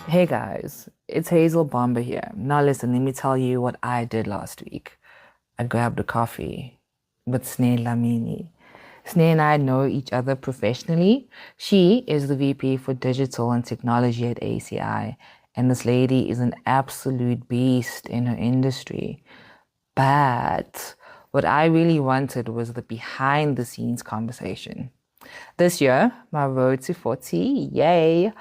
Hey guys, it's Hazel Bomber here. Now listen, let me tell you what I did last week. I grabbed a coffee with Dlamini. Sneh and I know each other professionally. She is the VP for Digital and Technology at ACI, and this lady is an absolute beast in her industry. But what I really wanted was the behind the scenes conversation. This year, my road to 40, yay!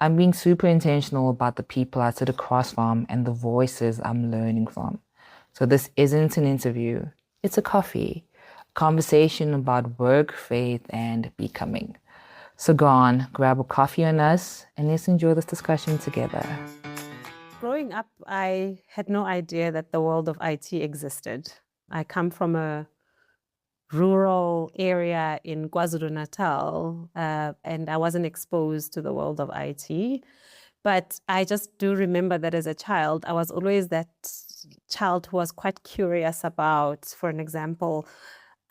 I'm being super intentional about the people I sit across from and the voices I'm learning from. So this isn't an interview, it's a coffee, a conversation about work, faith, and becoming. So go on, grab a coffee on us, and let's enjoy this discussion together. Growing up, I had no idea that the world of IT existed. I come from a rural area in KwaZulu-Natal, and I wasn't exposed to the world of IT. But I just do remember that as a child, I was always that child who was quite curious about, for an example,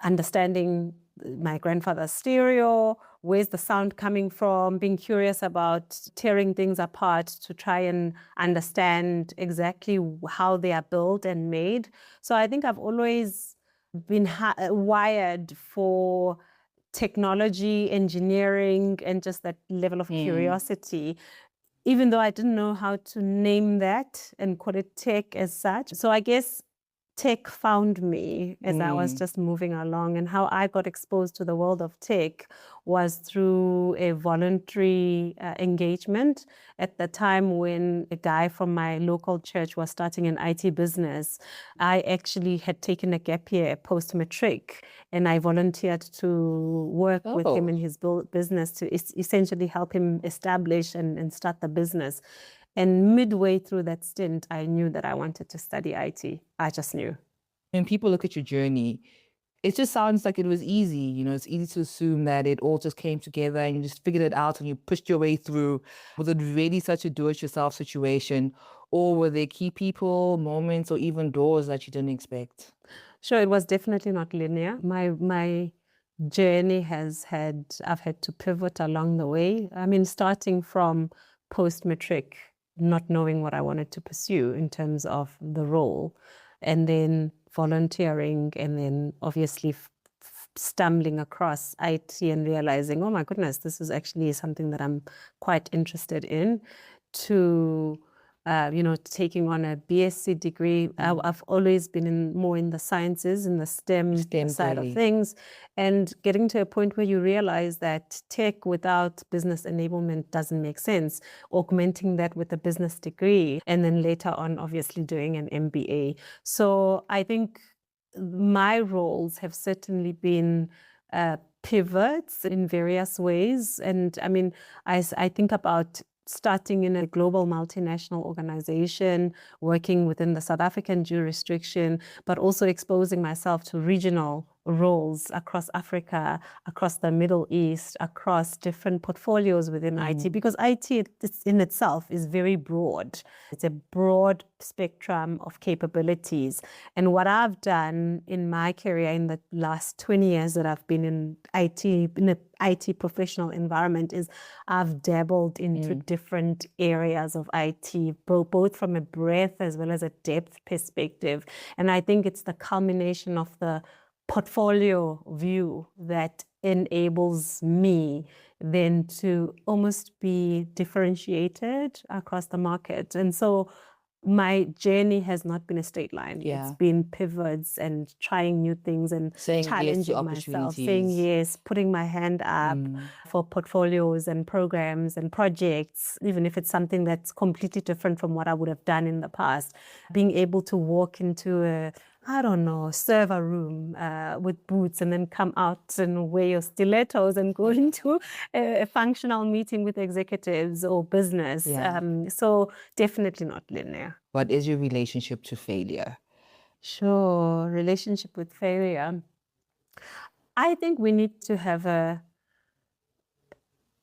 understanding my grandfather's stereo, where's the sound coming from, being curious about tearing things apart to try and understand exactly how they are built and made. So I think I've always been wired for technology, engineering, and just that level of curiosity, even though I didn't know how to name that and call it tech as such. So I guess tech found me as I was just moving along, and how I got exposed to the world of tech was through a voluntary engagement at the time when a guy from my local church was starting an IT business. I actually had taken a gap year post-matric, and I volunteered to work with him in his business to essentially help him establish and start the business. And midway through that stint, I knew that I wanted to study IT. I just knew. When people look at your journey, it just sounds like it was easy. It's easy to assume that it all just came together and you just figured it out and you pushed your way through. Was it really such a do-it-yourself situation? Or were there key people, moments, or even doors that you didn't expect? Sure, it was definitely not linear. My journey I've had to pivot along the way. I mean, starting from post-matric, not knowing what I wanted to pursue in terms of the role, and then volunteering, and then obviously stumbling across IT and realizing, oh my goodness, this is actually something that I'm quite interested in, to taking on a BSc degree. I've always been more in the sciences, in the STEM side of things, and getting to a point where you realize that tech without business enablement doesn't make sense, augmenting that with a business degree, and then later on, obviously, doing an MBA. So I think my roles have certainly been pivots in various ways. And I mean, I think about starting in a global multinational organization, working within the South African jurisdiction, but also exposing myself to regional roles across Africa, across the Middle East, across different portfolios within IT, because IT in itself is very broad. It's a broad spectrum of capabilities. And what I've done in my career in the last 20 years that I've been in an IT professional environment, is I've dabbled into different areas of IT, both from a breadth as well as a depth perspective. And I think it's the culmination of the portfolio view that enables me then to almost be differentiated across the market. And so my journey has not been a straight line. Yeah. It's been pivots and trying new things and challenging myself, saying yes, putting my hand up for portfolios and programs and projects, even if it's something that's completely different from what I would have done in the past. Being able to walk into a server room with boots and then come out and wear your stilettos and go into a functional meeting with executives or business. So definitely not linear. What is your relationship to failure? Sure, relationship with failure. I think we need to have a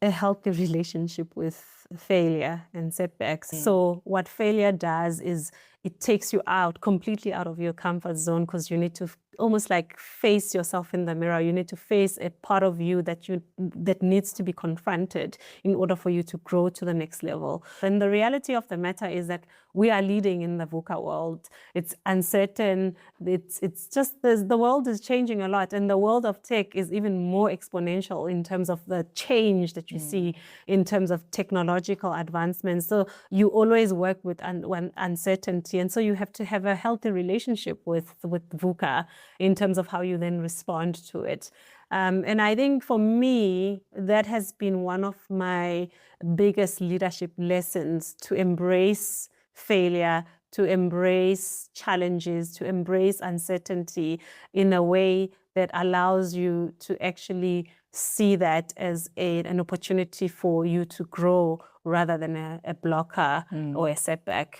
healthy relationship with failure and setbacks. So what failure does is it takes you out completely out of your comfort zone, because you need to almost like face yourself in the mirror. You need to face a part of you that needs to be confronted in order for you to grow to the next level. And the reality of the matter is that we are leading in the VUCA world. It's uncertain. It's just the world is changing a lot, and the world of tech is even more exponential in terms of the change that you see in terms of technological advancements. So you always work with uncertainty, and so you have to have a healthy relationship with VUCA in terms of how you then respond to it. And I think for me, that has been one of my biggest leadership lessons, to embrace failure, to embrace challenges, to embrace uncertainty in a way that allows you to actually see that as an opportunity for you to grow rather than a blocker or a setback.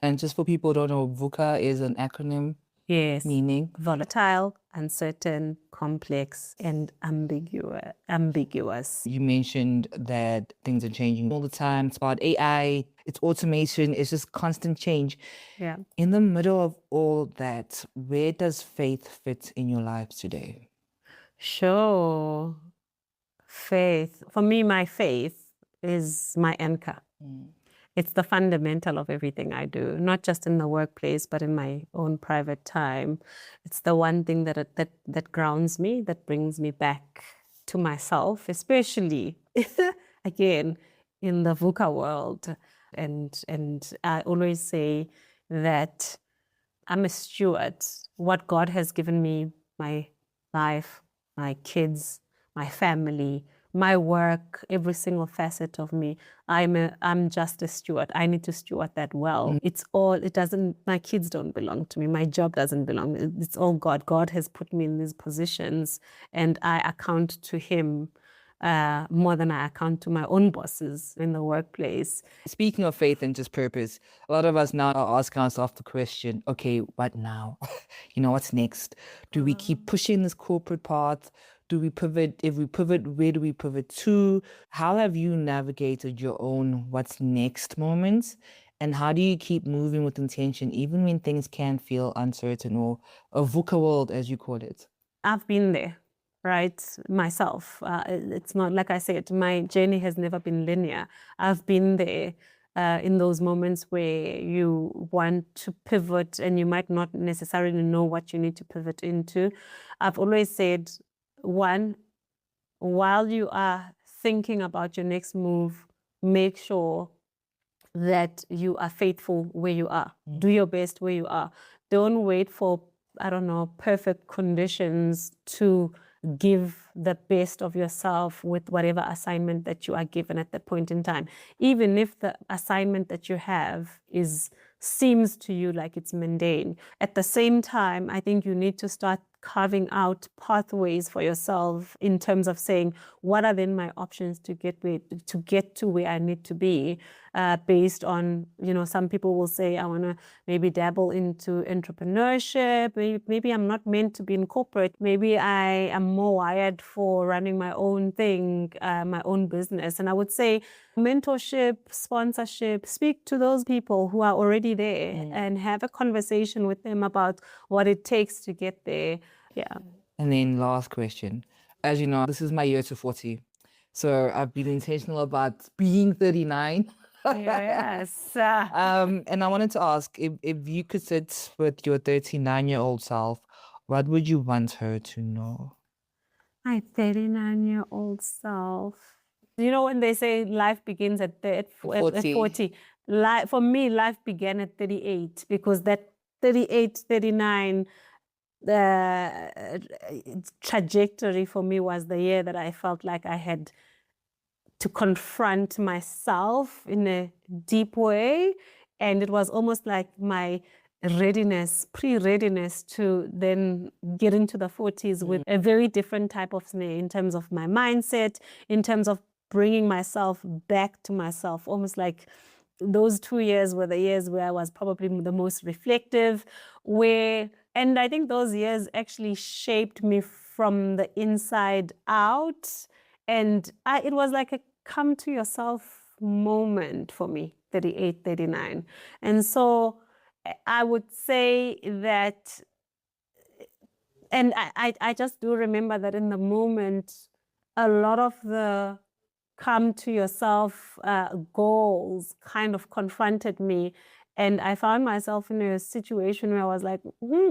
And just for people who don't know, VUCA is an acronym. Yes. Meaning? Volatile, uncertain, complex, and ambiguous. You mentioned that things are changing all the time. It's about AI, it's automation, it's just constant change. Yeah. In the middle of all that, where does faith fit in your lives today? Sure. Faith. For me, my faith is my anchor. It's the fundamental of everything I do, not just in the workplace, but in my own private time. It's the one thing that grounds me, that brings me back to myself, especially, again, in the VUCA world. And I always say that I'm a steward. What God has given me, my life, my kids, my family, my work, every single facet of me, I'm just a steward. I need to steward that well. My kids don't belong to me. My job doesn't belong. It's all God. God has put me in these positions, and I account to him more than I account to my own bosses in the workplace. Speaking of faith and just purpose, a lot of us now are asking ourselves the question, okay, what now? What's next? Do we keep pushing this corporate path? Do we pivot? If we pivot, where do we pivot to? How have you navigated your own what's next moments? And how do you keep moving with intention, even when things can feel uncertain, or a VUCA world, as you call it? I've been there, right? Myself. It's not, like I said, my journey has never been linear. I've been there in those moments where you want to pivot and you might not necessarily know what you need to pivot into. I've always said, one, while you are thinking about your next move, make sure that you are faithful where you are. Do your best where you are. Don't wait for, perfect conditions to give the best of yourself with whatever assignment that you are given at that point in time. Even if the assignment that you have seems to you like it's mundane. At the same time, I think you need to start carving out pathways for yourself in terms of saying, what are then my options to get to where I need to be, based on, some people will say, I want to maybe dabble into entrepreneurship. Maybe I'm not meant to be in corporate. Maybe I am more wired for running my own thing, my own business. And I would say mentorship, sponsorship, speak to those people who are already there and have a conversation with them about what it takes to get there. Yeah. And then last question. As you know, this is my year to 40. So I've been intentional about being 39. Yes. And I wanted to ask, if you could sit with your 39-year-old self, what would you want her to know? My 39-year-old self. When they say life begins at 40, for me, life began at 38, because that 38, 39, the trajectory for me was the year that I felt like I had to confront myself in a deep way. And it was almost like my pre-readiness to then get into the 40s with a very different type of snare in terms of my mindset, in terms of bringing myself back to myself. Almost like those 2 years were the years where I was probably the most reflective, and I think those years actually shaped me from the inside out. And it was like a come to yourself moment for me, 38, 39. And so I would say that, and I just do remember that in the moment, a lot of the come to yourself goals kind of confronted me. And I found myself in a situation where I was like,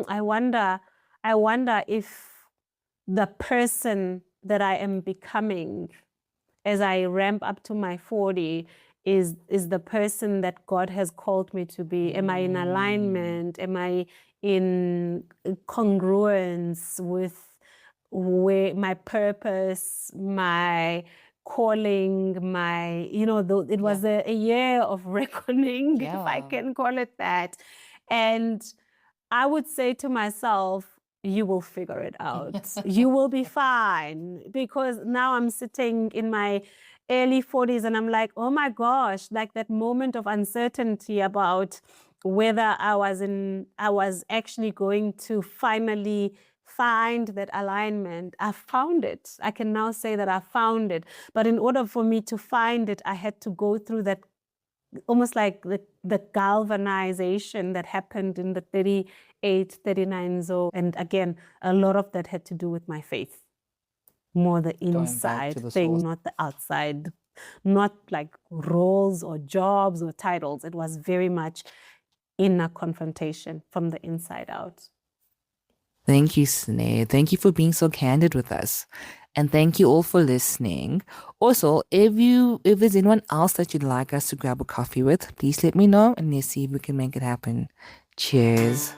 I wonder if the person that I am becoming as I ramp up to my 40 is the person that God has called me to be. Am I in alignment? Am I in congruence with where my purpose, my calling, my, it was a year of reckoning, if I can call it that. And I would say to myself, you will figure it out. You will be fine. Because now I'm sitting in my early 40s and I'm like, oh my gosh, like that moment of uncertainty about whether I was actually going to finally find that alignment. I found it. I can now say that I found it. But in order for me to find it, I had to go through that, almost like the galvanization that happened in the 38, 39 zone. And again, a lot of that had to do with my faith. More the inside thing, not the outside, not like roles or jobs or titles. It was very much inner confrontation from the inside out. Thank you, Sneh. Thank you for being so candid with us. And thank you all for listening. Also, if there's anyone else that you'd like us to grab a coffee with, please let me know and let's see if we can make it happen. Cheers.